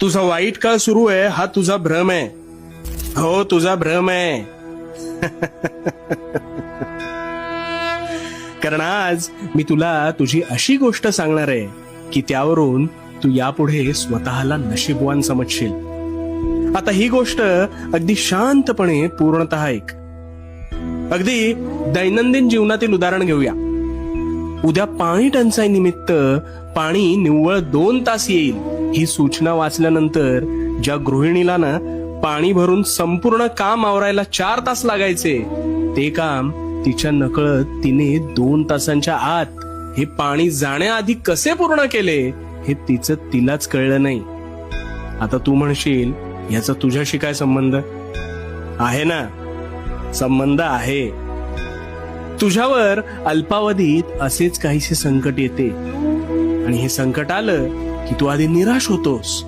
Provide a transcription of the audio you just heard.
तुझा वाईट काळ सुरू आहे हा तुझा भ्रम आहे. हो, तुझा भ्रम आहे. कारण आज मी तुला तुझी अशी गोष्ट सांगणार आहे की त्यावरून तू यापुढे स्वतःला नशीबवान समजशील. आता ही गोष्ट अगदी शांतपणे पूर्णतः ऐक. अगदी दैनंदिन जीवनातील उदाहरण घेऊया. उद्या पाणी टंचाई निमित्त पाणी निव्वळ 2 तास येईल ही सूचना वाचल्यानंतर ज्या गृहिणीला ना पाणी भरून संपूर्ण काम आवरायला 4 तास लागायचे, ते काम तिच्या नकळत तिने 2 तासांच्या आत हे पाणी जाण्याआधी कसे पूर्ण केले हे तिचं तिलाच कळलं नाही. आता तू म्हणशील याचा तुझ्याशी काय संबंध आहे? ना, संबंध आहे. तुझ्यावर अल्पावधीत असेच काहीसे संकट येते आणि हे संकट आलं की तू आधी निराश होतोस.